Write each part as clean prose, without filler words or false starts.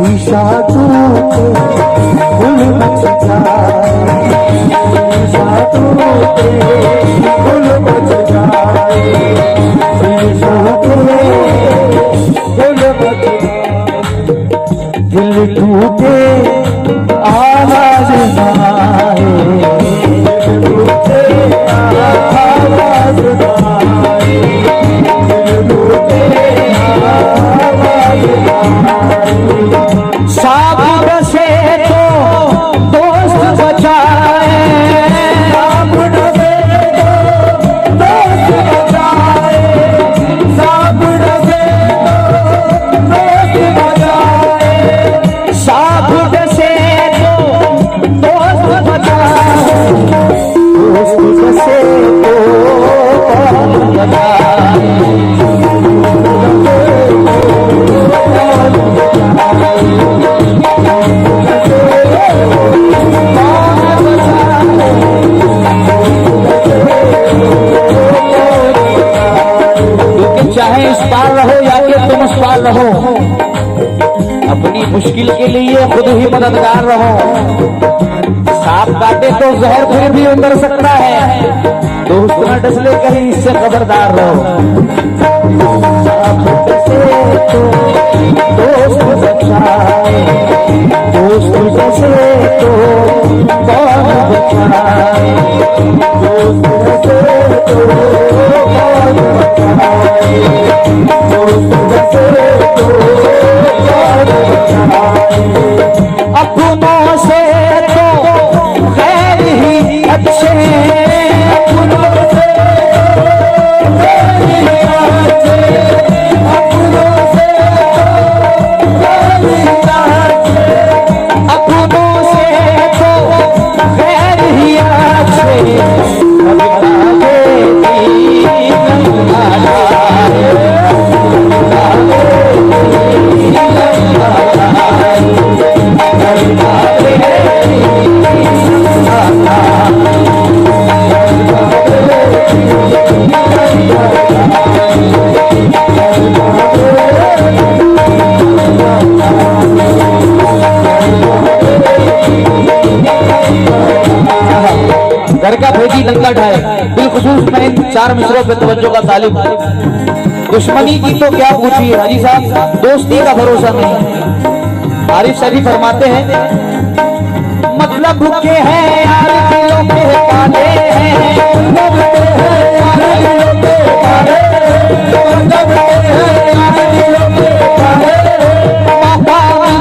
शीशा टूटे फूल मच जाए, शीशा टूटे फूल मच जाए, शीशा टूटे फूल मच जाए, दिल टूटे आवाज ना आए, दिल टूटे आवाज ना आए, दिल टूटे आवाज ना आए। साथ बसे तो दोस्त बचाए, साथ बसे तो दोस्त बचाए, साथ बसे तो दोस्त बचाए, साथ बसे तो दोस्त बचाए, दोस्त बसे तो कौन बचाए। चाहे इस पार रहो या कि तुम उस पार रहो, अपनी मुश्किल के लिए खुद ही मददगार रहो। सांप काटे तो जहर फिर भी उतर सकता है, दोस्त न डसले कहीं इससे खबरदार रहो। दोस्त बचाए, दोस्त बचे तो कौन बचाए, दोस्त बचे तो कौन बचाए, दोस्त बचे तो कौन बचाए। अपनों से तो खैर ही अच्छे, अपनों से खैर ही अच्छे, अपनों से खैर ही अच्छे, अपनों से तो खैर ही अच्छे। घर का भेजी लंका ढाए, बिलखुसूस मैं इन 4 मिसरों पे तवज्जो का तालिब। दुश्मनी की तो क्या पूछिए हाजी साहब, दोस्ती का भरोसा नहीं। आरिफ शरीफ फरमाते हैं, मतलब के हैं यार दिलों के काले हैं, मतलब के हैं यार दिलों के काले, मतलब के हैं यार दिलों के काले, पापा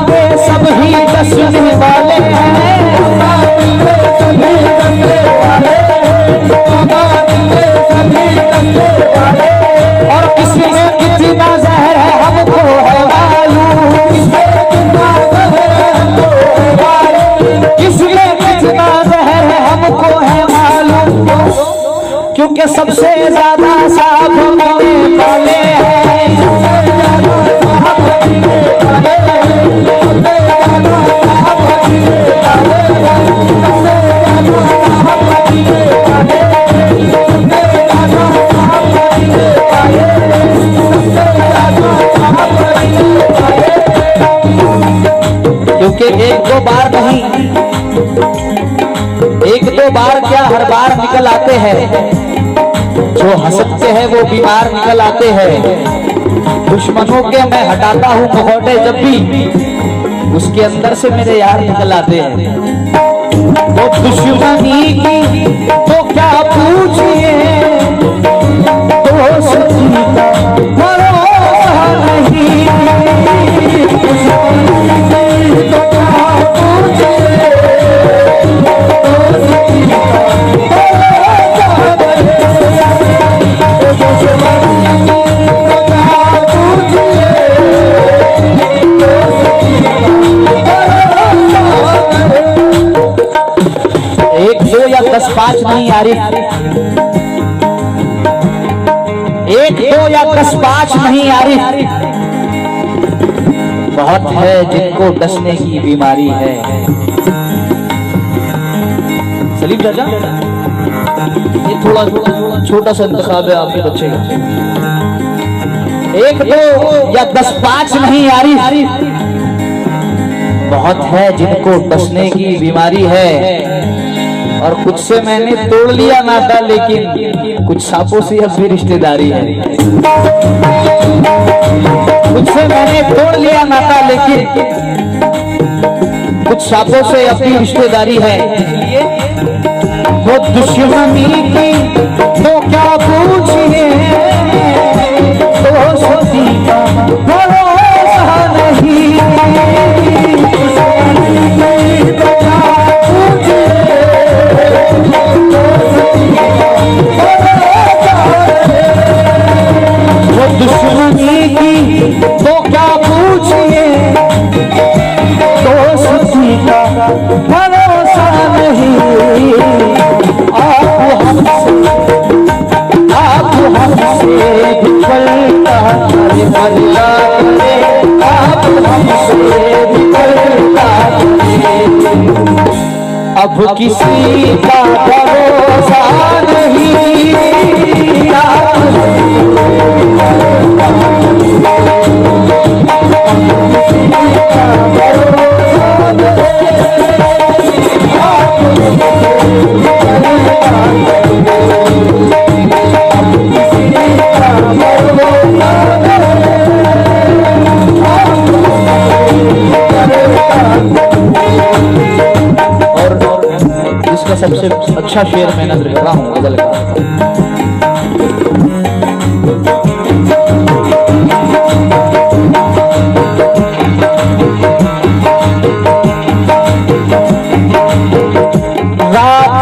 के सब ही डसने वाले हैं, पापा के सभी डसने वाले, पापा के सभी डसने वाले। और किसमें कितना जहर है हमको है मालूम, किसमें कितना जहर है हमको है मालूम, किसमें कितना जहर है हमको है मालूम, क्योंकि सबसे ज्यादा साफ पीने वाले हैं, सबसे ज्यादा साफ पीने वाले हैं, सबसे ज्यादा साफ पीने वाले हैं, सबसे ज्यादा साफ पीने वाले हैं, सबसे ज्यादा साफ पीने वाले हैं, सबसे ज्यादा साफ पीने वाले हैं। क्योंकि एक दो बार नहीं, एक दो बार क्या हर बार निकल आते हैं, जो हंसते हैं वो बीमार निकल आते हैं। दुश्मनों के मैं हटाता हूँ मुखौटे जब भी, उसके अंदर से मेरे यार निकल आते हैं। तो दुश्मनी की तो क्या पूछिए, दोस्ती का भरोसा नहीं, दुश्मनी की तो क्या पूछिए, दोस्ती का भरोसा एक दो या 10-5 नहीं आरिफ, एक दो या 10-5 नहीं आरिफ, बहुत है जिनको डसने की बीमारी है। सलीम चाचा, ये थोड़ा छोटा सा इंतखाब है आपके बच्चे का। एक दो या 10-5 नहीं आरिफ, बहुत है जिनको डसने की बीमारी है, और कुछ से मैंने तोड़ लिया नाता, लेकिन कुछ सांपों से अब भी रिश्तेदारी है। कुछ से मैंने तोड़ लिया नाता, लेकिन कुछ सांपों से अब भी रिश्तेदारी है। वो दुश्मनी की तो क्या पूछिए, दोस्ती का भरोसा नहीं। दुश्मनी की तो क्या पूछिए, दोस्ती का भरोसा नहीं। आप हमसे निकलता करे, आप हमसे निकलता करे। अब किसी का भरोसा नहीं। इसका सबसे अच्छा शेर मैं नजर कर रहा हूँ गजल का। रात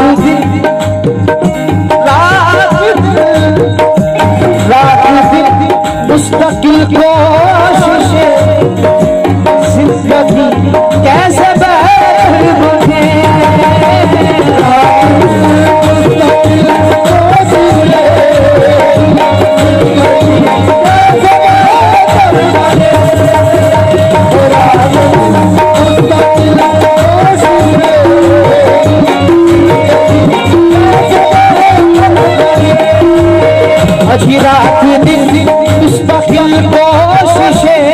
दिन मुस्तकिल कोशिशें, जिंदगी कैसे मुझे अजी रात दिन मुस्तकिल कोशिशें,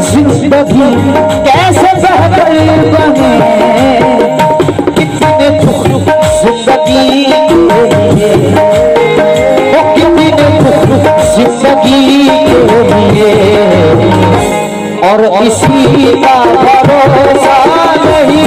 जिंदगी कैसे बेहतर बने। कितने दुख जिंदगी के, वो कितने दुख जिंदगी के लिए, और इसी का भरोसा नहीं।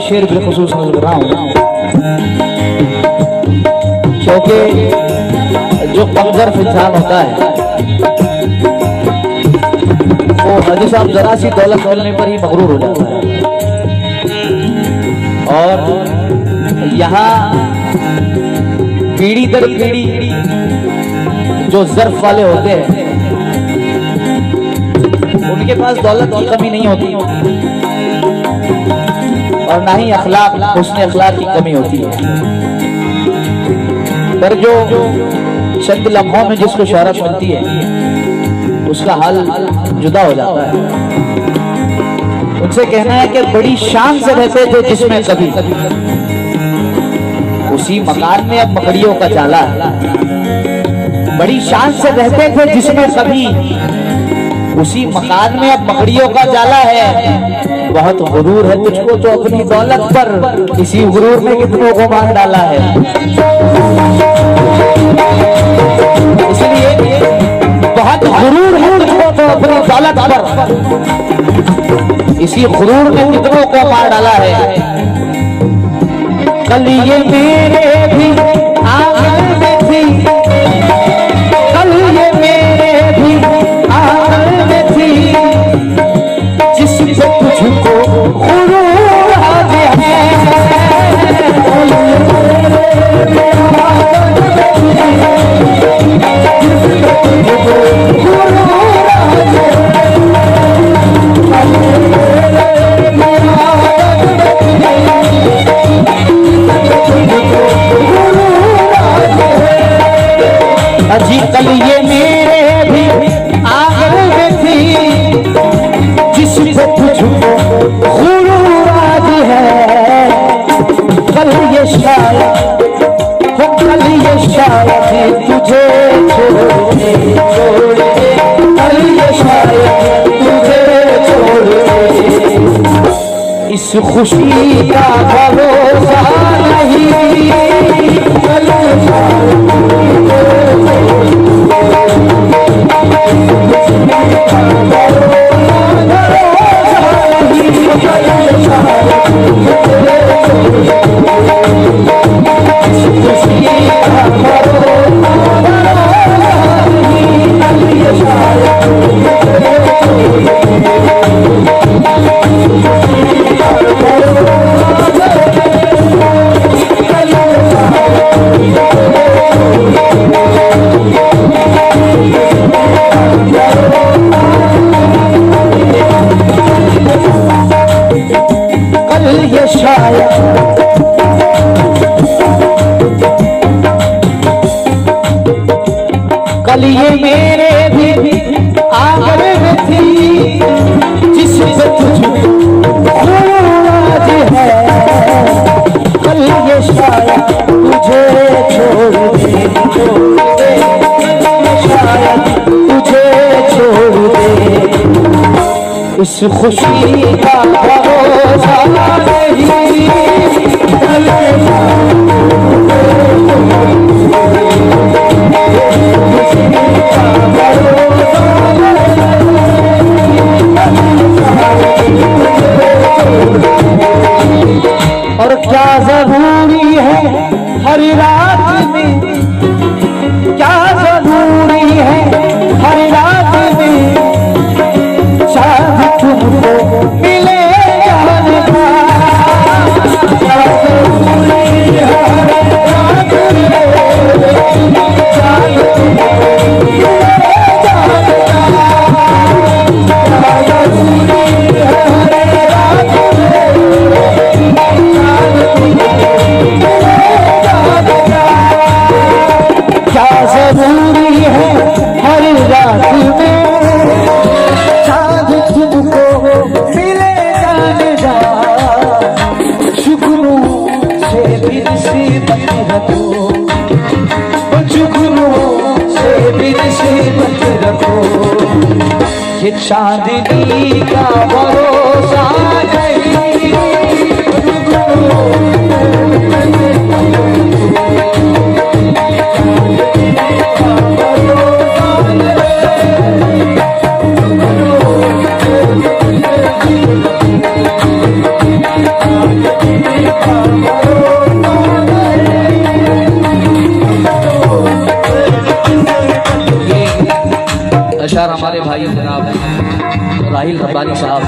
शेर बिलखुसूस नजर कर रहा हूँ, क्योंकि जो कमजोर इंसान होता है वो हाजी साहब जरा सी दौलत मिलने पर ही मगरूर हो जाता है। और यहाँ पीढ़ी दर पीढ़ी जो ज़र्फ वाले होते हैं उनके पास दौलत की कमी नहीं होती, और ना ही अखलाक, हुस्न अखलाक की कमी होती है। पर जो चंद लम्हों में जिसको शोहरत मिलती है उसका हाल जुदा हो जाता है। उनसे कहना है कि बड़ी शान से रहते थे जिसमें कभी, उसी मकान में अब मकड़ियों का जाला है। बड़ी शान से रहते थे जिसमें कभी, उसी मकान में अब मकड़ियों का जाला है। बहुत गुरूर है तुझको तो अपनी दौलत पर, इसी गुरूर ने कितनों को मार डाला है। इसलिए बहुत गुरूर है तुझको तो अपनी दौलत पर, इसी गुरूर ने कितनों को मार डाला है। कल ये मेरे भी आंगन में थी, कल ये मेरे भी आंगन में थी, जिससे तुझको गुरूर आज है। शायद तुझे छोड़ दे कल ये शायद तुझे छोड़ दे इस खुशी का भरोसा नहीं कल ये शायद कल ये मेरे भी आंगन में थी जिस पे तुझ आज है कल ये शायद तुझे छोड़ दे शायद तुझे छोड़ दे इस खुशी का भरोसा नहीं और क्या जरूरी है हर रात में क्या जरूरी है हर रात में शायद तुमको मिले जाने का क्या जरूरी है हर रात में शायद तुमको मिले जाने का क्या जरूरी है हर रात क्या जरूरी है हर रात में चाँद तुमको मिले जाने जा जुगनू से भी नसीबत रखो जुगनू से भी नसीबत रखो ये चांदनी का भरोसा नहीं अशार हमारे भाई जनाब राहिल रब्बानी साहब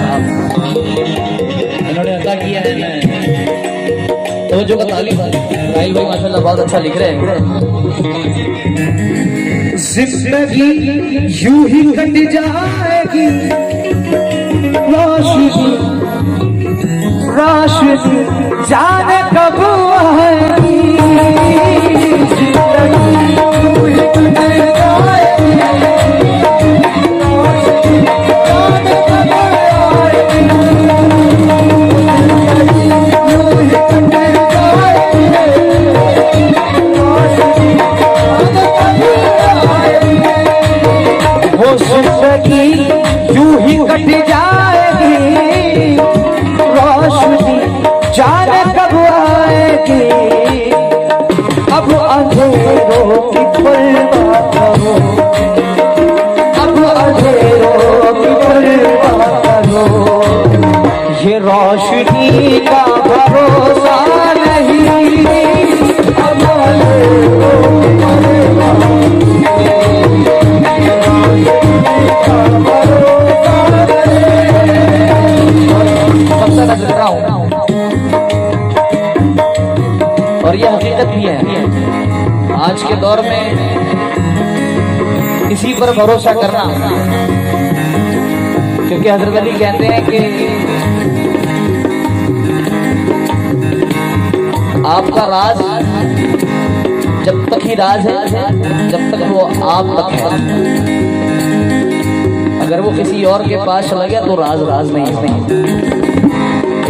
इन्होंने अदा किया है तो जो का तालीम राहिल भाई माशाल्लाह बहुत अच्छा लिख रहे हैं जिंदगी यूं ही कट जाएगी रोशनी रोशनी जाने कब आएगी जिंदगी यूं ही कट जाएगी जिंदगी यूं ही कट जाएगी रोशनी जाने कब आएगी अब अंधेरों की परवाह करो अब अंधेरों की परवाह करो ये रोशनी का भरोसा नहीं अब अंधेरों की परवाह और यह हकीकत भी है आज के दौर में इसी पर भरोसा करना क्योंकि हजरत अली कहते हैं कि आपका राज जब तक ही राज है जब तक वो आप तक है अगर वो किसी और के पास चला गया तो राज राज नहीं है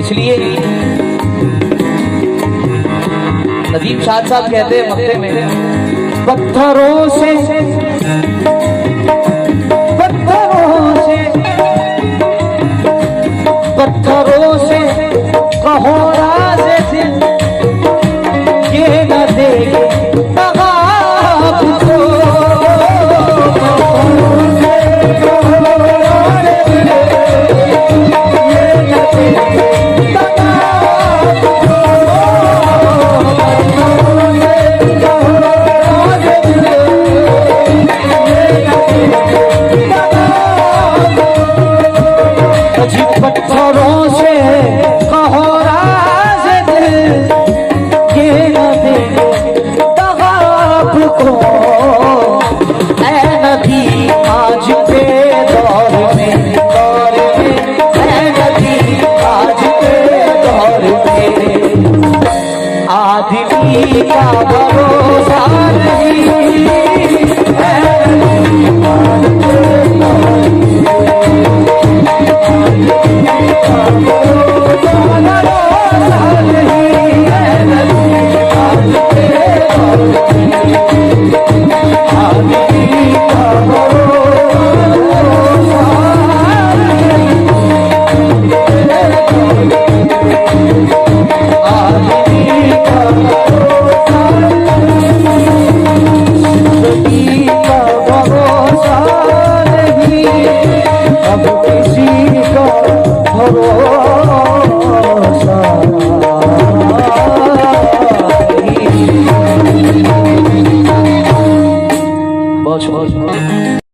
इसलिए नदीम शाह साहब कहते हैं मक्ते में पत्थरों से कहो